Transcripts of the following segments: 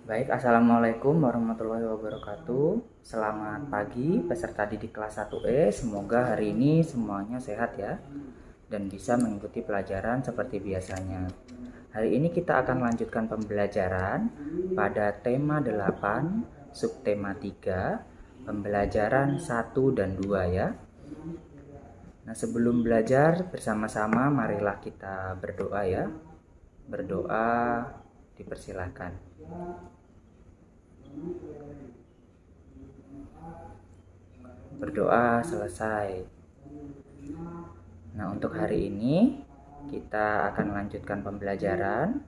Baik, Assalamualaikum warahmatullahi wabarakatuh. Selamat pagi peserta didik kelas 1E. Semoga hari ini semuanya sehat ya dan bisa mengikuti pelajaran seperti biasanya. Hari ini kita akan lanjutkan pembelajaran pada tema 8, subtema 3, pembelajaran 1 dan 2 ya. Nah, sebelum belajar bersama-sama marilah kita berdoa ya. Berdoa dipersilahkan. Berdoa selesai. Nah, untuk hari ini kita akan lanjutkan pembelajaran.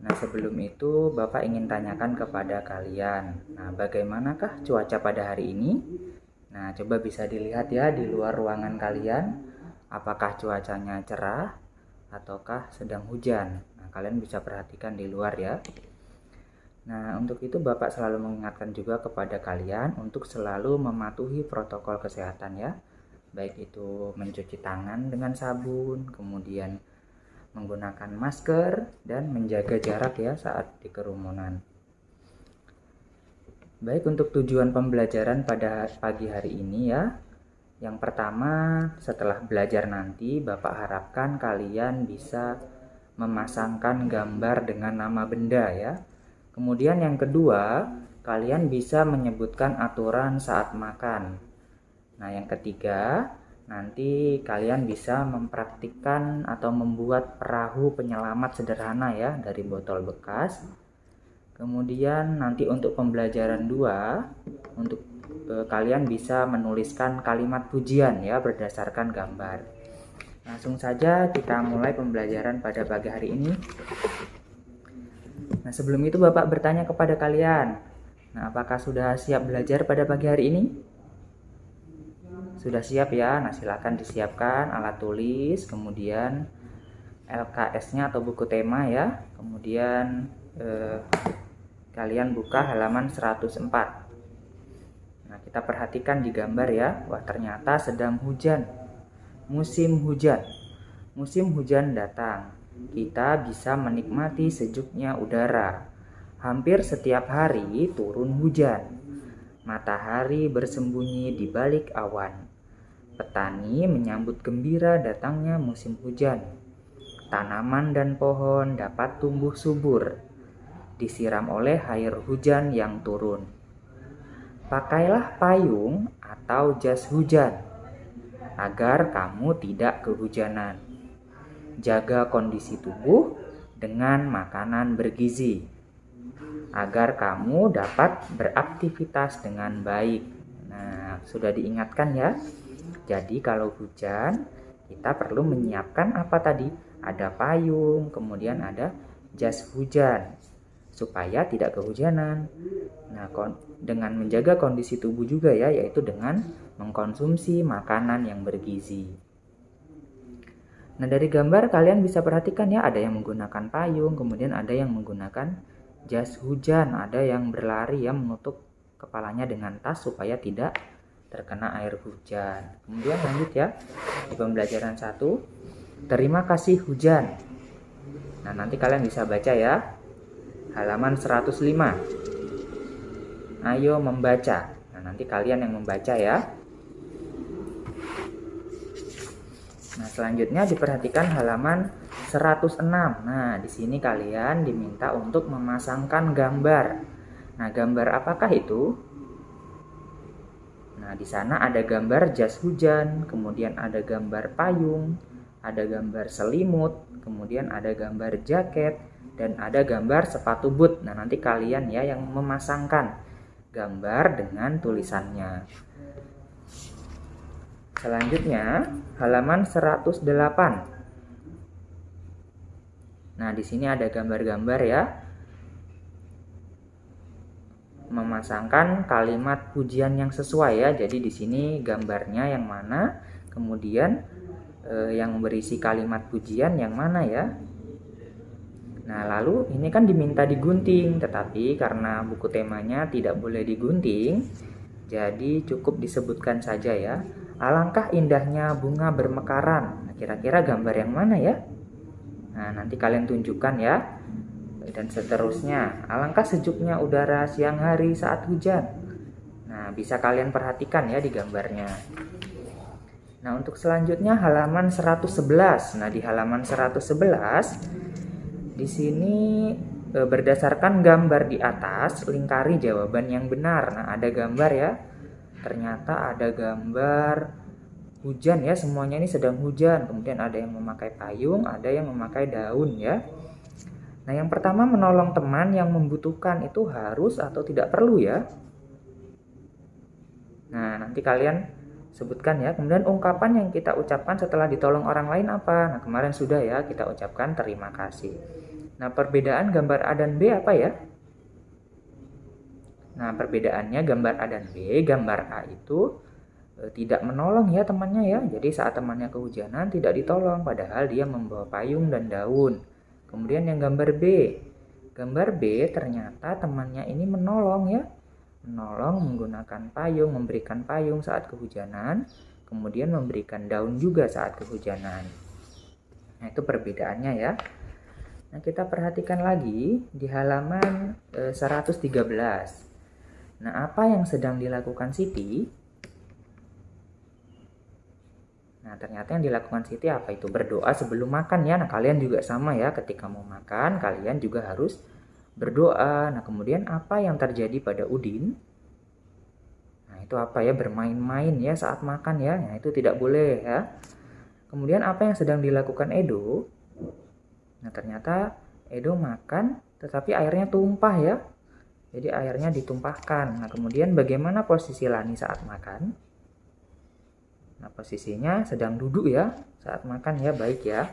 Nah, sebelum itu Bapak ingin tanyakan kepada kalian. Nah, bagaimanakah cuaca pada hari ini? Nah, coba bisa dilihat ya di luar ruangan kalian. Apakah cuacanya cerah ataukah sedang hujan? Nah, kalian bisa perhatikan di luar ya. Nah, untuk itu Bapak selalu mengingatkan juga kepada kalian untuk selalu mematuhi protokol kesehatan ya. Baik itu mencuci tangan dengan sabun, kemudian menggunakan masker, dan menjaga jarak ya saat di kerumunan. Baik, untuk tujuan pembelajaran pada pagi hari ini ya. Yang pertama, setelah belajar nanti Bapak harapkan kalian bisa memasangkan gambar dengan nama benda ya. Kemudian yang kedua, kalian bisa menyebutkan aturan saat makan. Nah, yang ketiga, nanti kalian bisa mempraktikkan atau membuat perahu penyelamat sederhana ya dari botol bekas. Kemudian nanti untuk pembelajaran 2, untuk kalian bisa menuliskan kalimat pujian ya berdasarkan gambar. Langsung saja kita mulai pembelajaran pada pagi hari ini. Nah, sebelum itu Bapak bertanya kepada kalian. Nah, apakah sudah siap belajar pada pagi hari ini? Sudah siap ya? Nah, silakan disiapkan alat tulis, kemudian LKS-nya atau buku tema ya. Kemudian kalian buka halaman 104. Nah, kita perhatikan di gambar ya. Wah, ternyata sedang hujan. Musim hujan. Musim hujan datang. Kita bisa menikmati sejuknya udara. Hampir setiap hari turun hujan. Matahari bersembunyi di balik awan. Petani menyambut gembira datangnya musim hujan. Tanaman dan pohon dapat tumbuh subur, disiram oleh air hujan yang turun. Pakailah payung atau jas hujan agar kamu tidak kehujanan. Jaga kondisi tubuh dengan makanan bergizi agar kamu dapat beraktivitas dengan baik. Nah, sudah diingatkan ya. Jadi kalau hujan, kita perlu menyiapkan apa tadi? Ada payung, kemudian ada jas hujan supaya tidak kehujanan. Nah, dengan menjaga kondisi tubuh juga ya, yaitu dengan mengkonsumsi makanan yang bergizi. Nah, dari gambar kalian bisa perhatikan ya, ada yang menggunakan payung, kemudian ada yang menggunakan jas hujan, ada yang berlari ya menutup kepalanya dengan tas supaya tidak terkena air hujan. Kemudian lanjut ya, di pembelajaran 1, terima kasih hujan. Nah, nanti kalian bisa baca ya, halaman 105. Ayo membaca. Nah, nanti kalian yang membaca ya. Nah, selanjutnya diperhatikan halaman 106. Nah, di sini kalian diminta untuk memasangkan gambar. Nah, gambar apakah itu? Nah, di sana ada gambar jas hujan, kemudian ada gambar payung, ada gambar selimut, kemudian ada gambar jaket, dan ada gambar sepatu boot. Nah, nanti kalian ya yang memasangkan gambar dengan tulisannya. Selanjutnya, halaman 108. Nah, di sini ada gambar-gambar ya. Memasangkan kalimat pujian yang sesuai ya. Jadi di sini gambarnya yang mana, kemudian yang berisi kalimat pujian yang mana ya. Nah, lalu ini kan diminta digunting, tetapi karena buku temanya tidak boleh digunting, jadi cukup disebutkan saja ya. Alangkah indahnya bunga bermekaran. Nah, kira-kira gambar yang mana ya? Nah, nanti kalian tunjukkan ya dan seterusnya. Alangkah sejuknya udara siang hari saat hujan. Nah, bisa kalian perhatikan ya di gambarnya. Nah, untuk selanjutnya halaman 111. Nah, di halaman 111 di sini berdasarkan gambar di atas, lingkari jawaban yang benar. Nah, ada gambar ya. Ternyata ada gambar hujan ya, semuanya ini sedang hujan. Kemudian ada yang memakai payung, ada yang memakai daun ya. Nah, yang pertama, menolong teman yang membutuhkan itu harus atau tidak perlu ya. Nah, nanti kalian sebutkan ya. Kemudian ungkapan yang kita ucapkan setelah ditolong orang lain apa? Nah, kemarin sudah ya kita ucapkan terima kasih. Nah, perbedaan gambar A dan B apa ya? Nah, perbedaannya gambar A dan B, gambar A itu tidak menolong ya temannya ya. Jadi saat temannya kehujanan tidak ditolong, padahal dia membawa payung dan daun. Kemudian yang gambar B ternyata temannya ini menolong ya. Menolong menggunakan payung, memberikan payung saat kehujanan, kemudian memberikan daun juga saat kehujanan. Nah, itu perbedaannya ya. Nah, kita perhatikan lagi di halaman 113. Nah, apa yang sedang dilakukan Siti? Nah, ternyata yang dilakukan Siti apa itu? Berdoa sebelum makan ya. Nah, kalian juga sama ya, ketika mau makan kalian juga harus berdoa. Nah, kemudian apa yang terjadi pada Udin? Nah, itu apa ya? Bermain-main ya saat makan ya. Nah, itu tidak boleh ya. Kemudian apa yang sedang dilakukan Edo? Nah, ternyata Edo makan tetapi airnya tumpah ya. Jadi airnya ditumpahkan. Nah, kemudian bagaimana posisi Lani saat makan? Nah, posisinya sedang duduk ya saat makan ya, baik ya.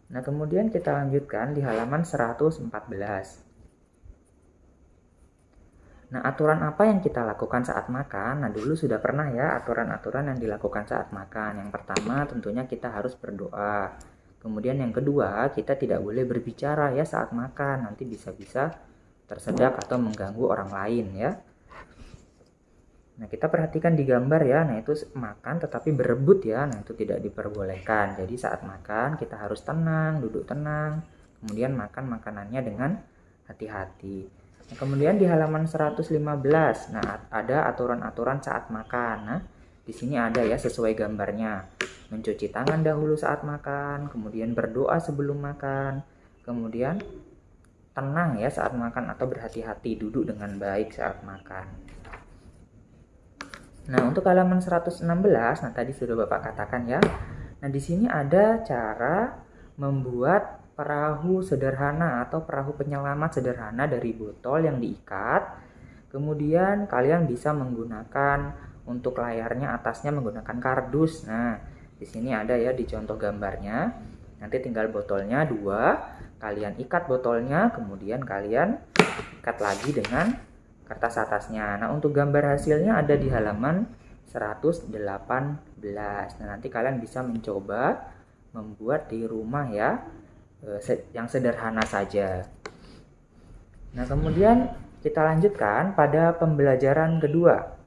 Nah, kemudian kita lanjutkan di halaman 114. Nah, aturan apa yang kita lakukan saat makan? Nah, dulu sudah pernah ya aturan-aturan yang dilakukan saat makan. Yang pertama tentunya kita harus berdoa. Kemudian yang kedua, kita tidak boleh berbicara ya saat makan. Nanti bisa-bisa tersedak atau mengganggu orang lain ya. Nah, kita perhatikan di gambar ya. Nah, itu makan tetapi berebut ya. Nah, itu tidak diperbolehkan. Jadi saat makan kita harus tenang, duduk tenang. Kemudian makan makanannya dengan hati-hati. Nah, kemudian di halaman 115. Nah, ada aturan-aturan saat makan. Nah, di sini ada ya sesuai gambarnya. Mencuci tangan dahulu saat makan, kemudian berdoa sebelum makan, kemudian tenang ya saat makan atau berhati-hati, duduk dengan baik saat makan. Nah, untuk halaman 116, nah tadi sudah Bapak katakan ya. Nah, di sini ada cara membuat perahu sederhana atau perahu penyelamat sederhana dari botol yang diikat. Kemudian kalian bisa menggunakan untuk layarnya atasnya menggunakan kardus. Nah, di sini ada ya di contoh gambarnya. Nanti tinggal botolnya 2, kalian ikat botolnya, kemudian kalian ikat lagi dengan kertas atasnya. Nah, untuk gambar hasilnya ada di halaman 118. Nah, nanti kalian bisa mencoba membuat di rumah ya, yang sederhana saja. Nah, kemudian kita lanjutkan pada pembelajaran kedua.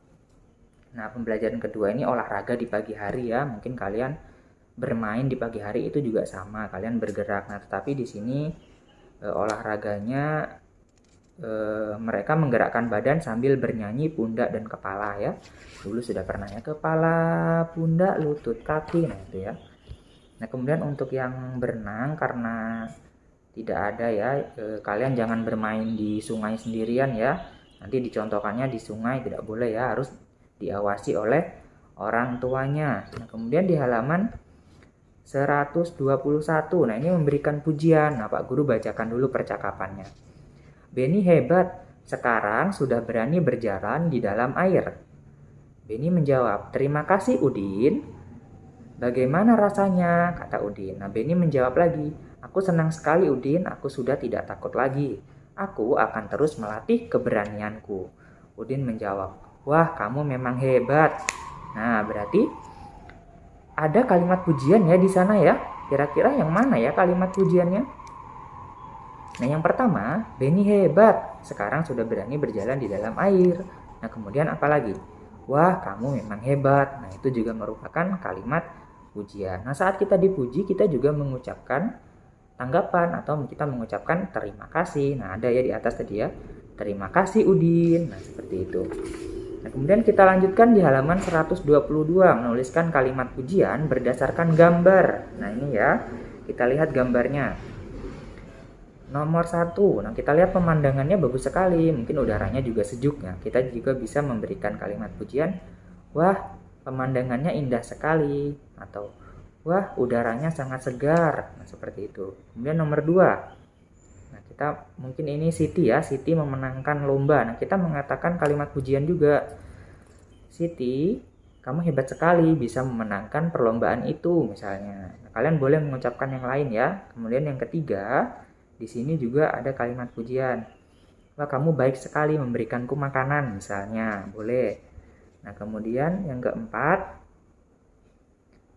Nah, pembelajaran kedua ini olahraga di pagi hari ya. Mungkin kalian bermain di pagi hari itu juga sama, kalian bergerak. Nah, tetapi di sini olahraganya mereka menggerakkan badan sambil bernyanyi pundak dan kepala ya. Dulu sudah pernah ya, kepala, pundak, lutut, kaki. Nah, itu ya. Nah, kemudian untuk yang berenang karena tidak ada ya, kalian jangan bermain di sungai sendirian ya. Nanti dicontohkannya di sungai tidak boleh ya, harus diawasi oleh orang tuanya. Nah, kemudian di halaman 121. Nah, ini memberikan pujian. Nah, Pak Guru bacakan dulu percakapannya. Benny hebat, sekarang sudah berani berjalan di dalam air. Benny menjawab, terima kasih Udin. Bagaimana rasanya? Kata Udin. Nah, Benny menjawab lagi, aku senang sekali Udin, aku sudah tidak takut lagi. Aku akan terus melatih keberanianku. Udin menjawab, wah kamu memang hebat. Nah, berarti ada kalimat pujian ya di sana ya. Kira-kira yang mana ya kalimat pujiannya? Nah, yang pertama, Benny hebat, sekarang sudah berani berjalan di dalam air. Nah, kemudian apa lagi? Wah, kamu memang hebat. Nah, itu juga merupakan kalimat pujian. Nah, saat kita dipuji, kita juga mengucapkan tanggapan atau kita mengucapkan terima kasih. Nah, ada ya di atas tadi ya. Terima kasih Udin. Nah, seperti itu. Nah, kemudian kita lanjutkan di halaman 122, menuliskan kalimat pujian berdasarkan gambar. Nah, ini ya, kita lihat gambarnya. Nomor 1, nah kita lihat pemandangannya bagus sekali, mungkin udaranya juga sejuk. Nah, kita juga bisa memberikan kalimat pujian, wah pemandangannya indah sekali, atau wah udaranya sangat segar. Nah, seperti itu. Kemudian nomor 2, nah kita mungkin ini Siti ya, Siti memenangkan lomba. Nah, kita mengatakan kalimat pujian juga, Siti kamu hebat sekali bisa memenangkan perlombaan itu misalnya. Nah, kalian boleh mengucapkan yang lain ya. Kemudian yang ketiga, di sini juga ada kalimat pujian. Wah, kamu baik sekali memberikanku makanan misalnya, boleh. Nah, kemudian yang keempat,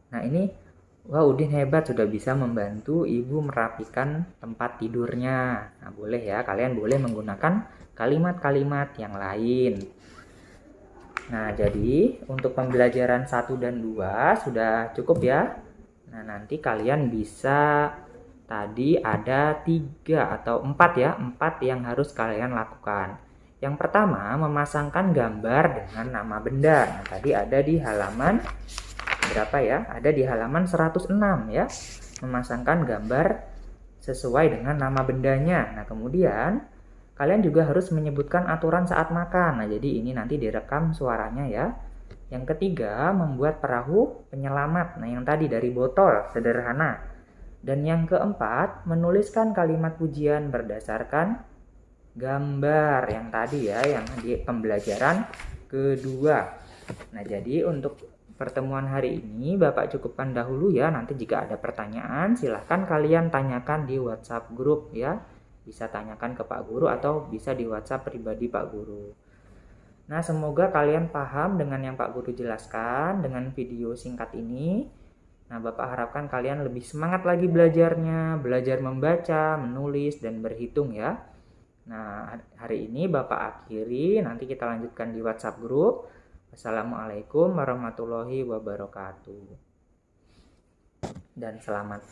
nah ini, wah Udin hebat sudah bisa membantu ibu merapikan tempat tidurnya. Nah, boleh ya, kalian boleh menggunakan kalimat-kalimat yang lain. Nah, jadi untuk pembelajaran 1 dan 2 sudah cukup ya. Nah, nanti kalian bisa, tadi ada 3 atau 4 ya, 4 yang harus kalian lakukan. Yang pertama, memasangkan gambar dengan nama benda. Nah, tadi ada di halaman berapa ya? Ada di halaman 106 ya. Memasangkan gambar sesuai dengan nama bendanya. Nah, kemudian kalian juga harus menyebutkan aturan saat makan. Nah, jadi ini nanti direkam suaranya ya. Yang ketiga, membuat perahu penyelamat. Nah, yang tadi dari botol, sederhana. Dan yang keempat, menuliskan kalimat pujian berdasarkan gambar yang tadi ya, yang di pembelajaran kedua. Nah, jadi untuk pertemuan hari ini Bapak cukupkan dahulu ya. Nanti jika ada pertanyaan silahkan kalian tanyakan di WhatsApp grup ya. Bisa tanyakan ke Pak Guru atau bisa di WhatsApp pribadi Pak Guru. Nah, semoga kalian paham dengan yang Pak Guru jelaskan dengan video singkat ini. Nah, Bapak harapkan kalian lebih semangat lagi belajarnya, belajar membaca, menulis, dan berhitung ya. Nah, hari ini Bapak akhiri, nanti kita lanjutkan di WhatsApp grup. Wassalamualaikum warahmatullahi wabarakatuh. Dan selamat